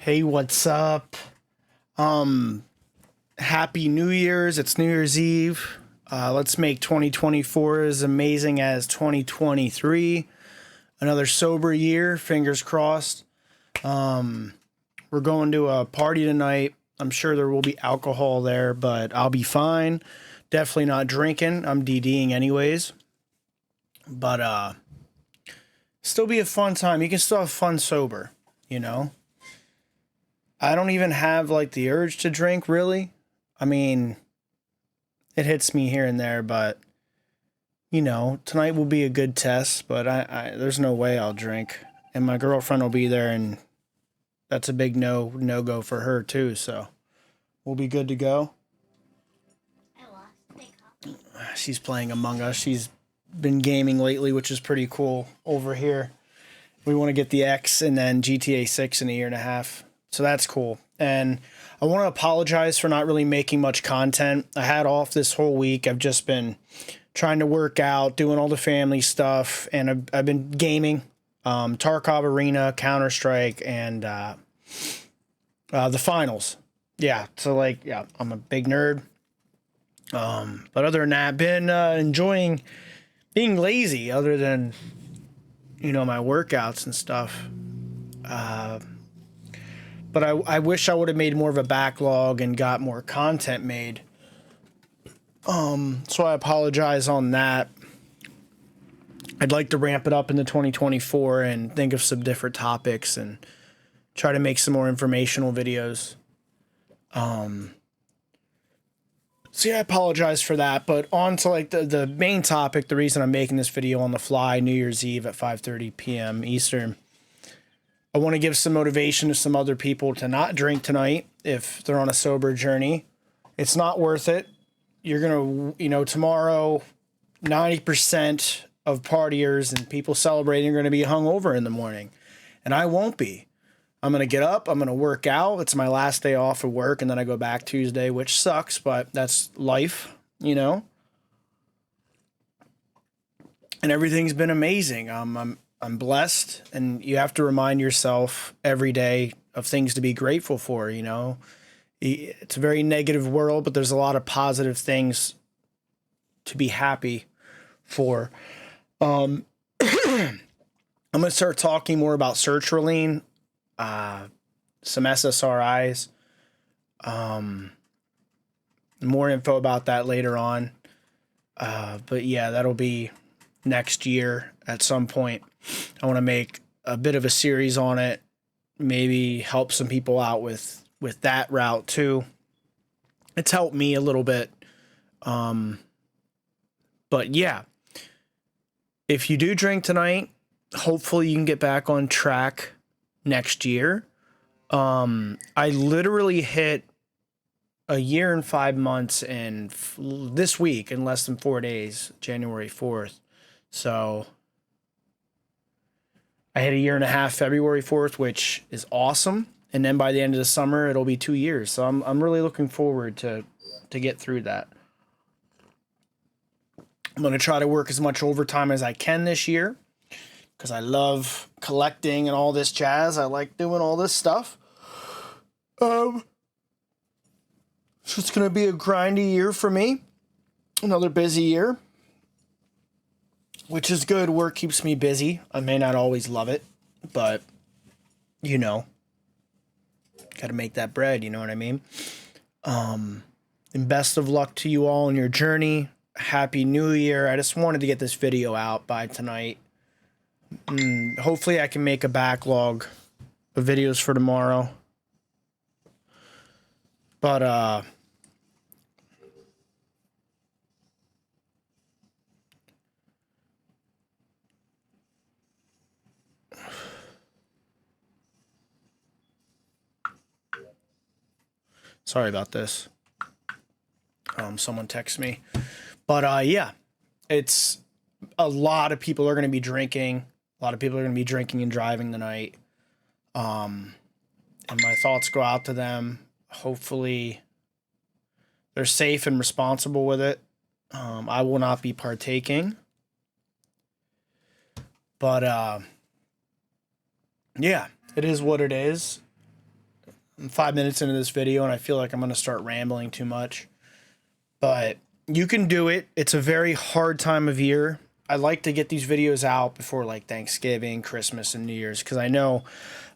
Hey, what's up? Um, Happy New Year's. It's New Year's Eve. Let's make 2024 as amazing as 2023. Another sober year, fingers crossed. Um, we're going to a party tonight. I'm sure there will be alcohol there, but I'll be fine. Definitely not drinking. I'm DDing anyways. But still be a fun time. You can still have fun sober, you know? I don't even have like the urge to drink really. I mean, it hits me here and there, but tonight will be a good test, but I there's no way I'll drink. And my girlfriend will be there and that's a big no go for her too, so we'll be good to go. She's playing Among Us. She's been gaming lately, which is pretty cool over here. We want to get the X and then GTA 6 in a year and a half. So that's cool. And I want to apologize for not really making much content. I had off this whole week. I've just been trying to work out, doing all the family stuff, and I've been gaming, Tarkov Arena, Counter Strike, and the finals. Yeah, so yeah, I'm a big nerd. But other than that, I've been enjoying being lazy. Other than my workouts and stuff. But I wish I would have made more of a backlog and got more content made. So I apologize on that. I'd like to ramp it up into 2024 and think of some different topics and try to make some more informational videos. So yeah, I apologize for that. But on to like the main topic, the reason I'm making this video on the fly, New Year's Eve at 5:30 p.m. Eastern. I want to give some motivation to some other people to not drink tonight if they're on a sober journey. It's not worth it. You're going to, tomorrow, 90% of partiers and people celebrating are going to be hungover in the morning. And I won't be. I'm going to get up. I'm going to work out. It's my last day off of work. And then I go back Tuesday, which sucks, but that's life, And everything's been amazing. I'm blessed, and you have to remind yourself every day of things to be grateful for, It's a very negative world, but there's a lot of positive things to be happy for. I'm going to start talking more about sertraline, some SSRIs, more info about that later on. But yeah, that'll be next year at some point. I want to make a bit of a series on it, maybe help some people out with that route too. It's helped me a little bit. But yeah, if you do drink tonight, hopefully you can get back on track next year. I literally hit a year and 5 months this week in less than 4 days, January 4th. So I hit a year and a half February 4th, which is awesome. And then by the end of the summer, it'll be 2 years. So I'm really looking forward to get through that. I'm going to try to work as much overtime as I can this year because I love collecting and all this jazz. I like doing all this stuff. So it's going to be a grindy year for me. Another busy year. Which is good. Work keeps me busy. I may not always love it, but got to make that bread. You know what I mean? And best of luck to you all in your journey. Happy New Year. I just wanted to get this video out by tonight. Hopefully I can make a backlog of videos for tomorrow. But, sorry about this. Someone texted me. But yeah, it's a lot of people are going to be drinking. A lot of people are going to be drinking and driving tonight. And my thoughts go out to them. Hopefully they're safe and responsible with it. I will not be partaking. But yeah, it is what it is. I'm 5 minutes into this video and I feel like I'm going to start rambling too much. But you can do it. It's a very hard time of year. I like to get these videos out before like Thanksgiving, Christmas, and New Year's because I know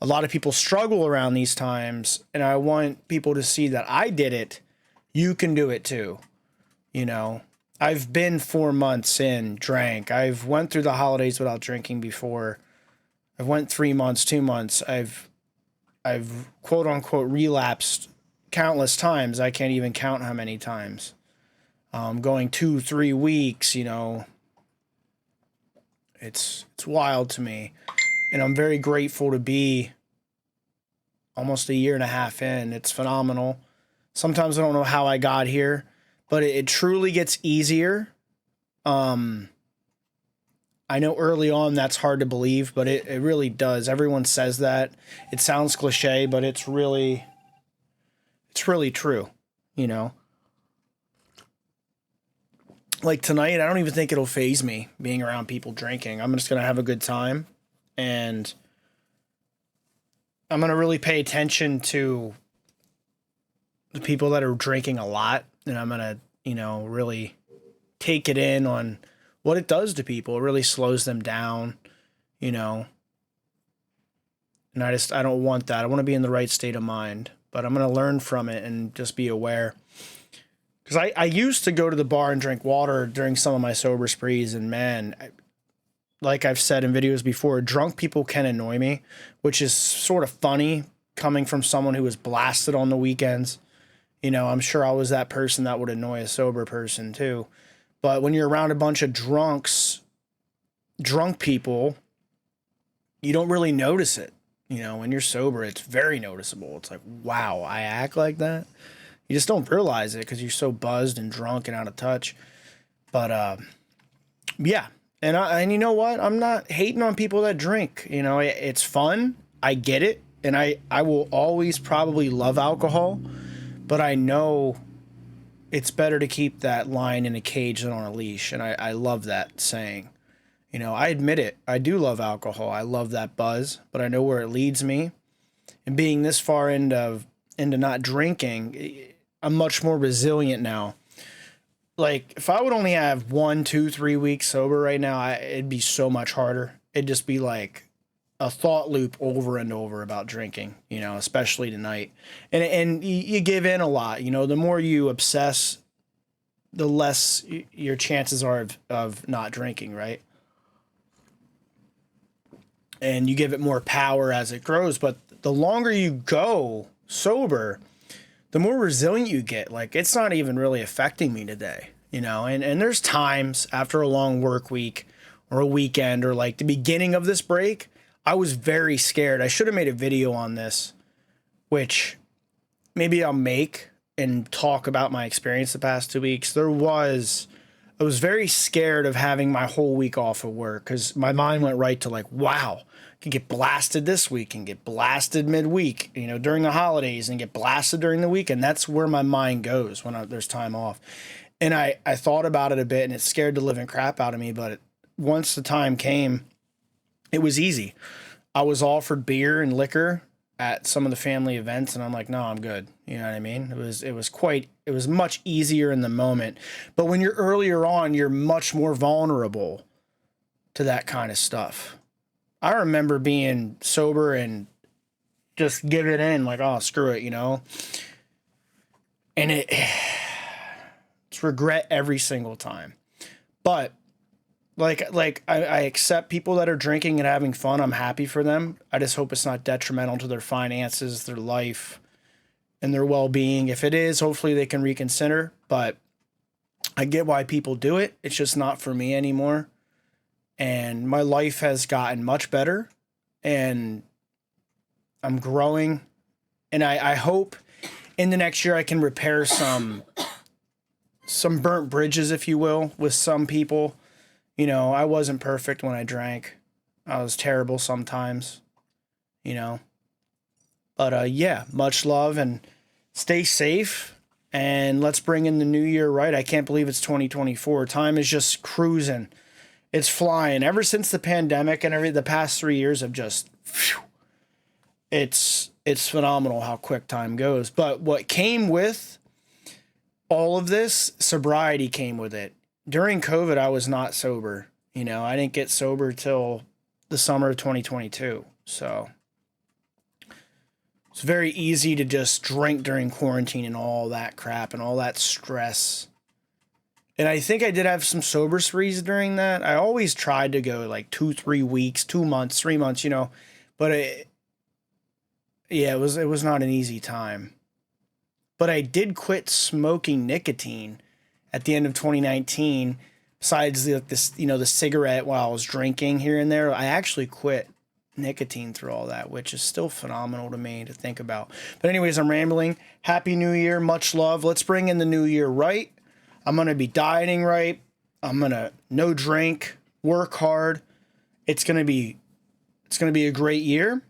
a lot of people struggle around these times, and I want people to see that I did it. You can do it too. You know, I've been 4 months in, drank. I've went through the holidays without drinking before. I've went 3 months, 2 months. I've quote unquote relapsed countless times. I can't even count how many times. Going 2-3 weeks, you know, it's wild to me. And I'm very grateful to be almost a year and a half in. It's phenomenal. Sometimes I don't know how I got here, but it truly gets easier. I know early on that's hard to believe, but it really does. Everyone says that. It sounds cliche, but it's really true, you know? Like tonight, I don't even think it'll faze me being around people drinking. I'm just going to have a good time, and I'm going to really pay attention to the people that are drinking a lot, and I'm going to, you know, really take it in on what it does to people. It really slows them down, you know, and I don't want that. I want to be in the right state of mind, but I'm going to learn from it and just be aware. Because I used to go to the bar and drink water during some of my sober sprees, and man, like I've said in videos before, drunk people can annoy me, which is sort of funny coming from someone who was blasted on the weekends. You know, I'm sure I was that person that would annoy a sober person too. But when you're around a bunch of drunk people, you don't really notice it. You know, when you're sober, it's very noticeable. It's like, wow, I act like that. You just don't realize it because you're so buzzed and drunk and out of touch. But yeah, and you know what? I'm not hating on people that drink. You know, it's fun. I get it, and I will always probably love alcohol, but I know it's better to keep that lion in a cage than on a leash, and I love that saying. You know, I admit it. I do love alcohol. I love that buzz, but I know where it leads me. And being this far into not drinking, I'm much more resilient now. Like, if I would only have 1, 2, 3 weeks sober right now, it'd be so much harder. It'd just be like a thought loop over and over about drinking, you know, especially tonight. And you give in a lot, you know, the more you obsess, the less your chances are of not drinking, right? And you give it more power as it grows. But the longer you go sober, the more resilient you get. Like, it's not even really affecting me today, you know? And there's times after a long work week or a weekend or like the beginning of this break, I was very scared. I should have made a video on this, which maybe I'll make and talk about my experience the past 2 weeks. I was very scared of having my whole week off of work because my mind went right to like, wow, I can get blasted this week and get blasted midweek, you know, during the holidays and get blasted during the weekend. That's where my mind goes when there's time off. And I thought about it a bit, and it scared the living crap out of me. But once the time came, it was easy. I was offered beer and liquor at some of the family events, and I'm like, no, I'm good. You know what I mean? It was much easier in the moment. But when you're earlier on, you're much more vulnerable to that kind of stuff. I remember being sober and just giving it like, oh, screw it, you know? And it's regret every single time. But like I accept people that are drinking and having fun. I'm happy for them. I just hope it's not detrimental to their finances, their life, and their well-being. If it is, hopefully they can reconsider. But I get why people do it. It's just not for me anymore. And my life has gotten much better, and I'm growing. And I hope in the next year I can repair some burnt bridges, if you will, with some people. You know, I wasn't perfect when I drank. I was terrible sometimes, you know. But yeah, much love and stay safe. And let's bring in the new year right. I can't believe it's 2024. Time is just cruising. It's flying. Ever since the pandemic and the past 3 years have just, phew, it's It's phenomenal how quick time goes. But what came with all of this, sobriety came with it. During COVID, I was not sober. You know, I didn't get sober till the summer of 2022. So it's very easy to just drink during quarantine and all that crap and all that stress. And I think I did have some sober sprees during that. I always tried to go like 2-3 weeks, 2 months, 3 months, you know, but yeah, it was not an easy time. But I did quit smoking nicotine at the end of 2019. Besides the cigarette while I was drinking here and there, I actually quit nicotine through all that, which is still phenomenal to me to think about. But anyways, I'm rambling. Happy New Year, much love. Let's bring in the new year right. I'm gonna be dieting right. I'm gonna no drink, work hard. It's gonna be a great year.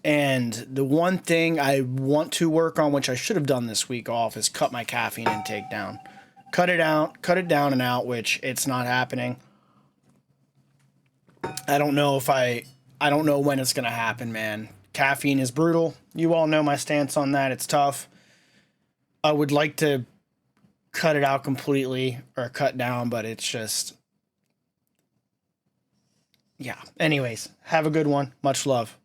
And the one thing I want to work on, which I should have done this week off, is cut my caffeine intake down. Cut it down and out, which it's not happening. I don't know when it's going to happen, man. Caffeine is brutal. You all know my stance on that. It's tough. I would like to cut it out completely or cut down, but it's just, yeah. Anyways, have a good one. Much love.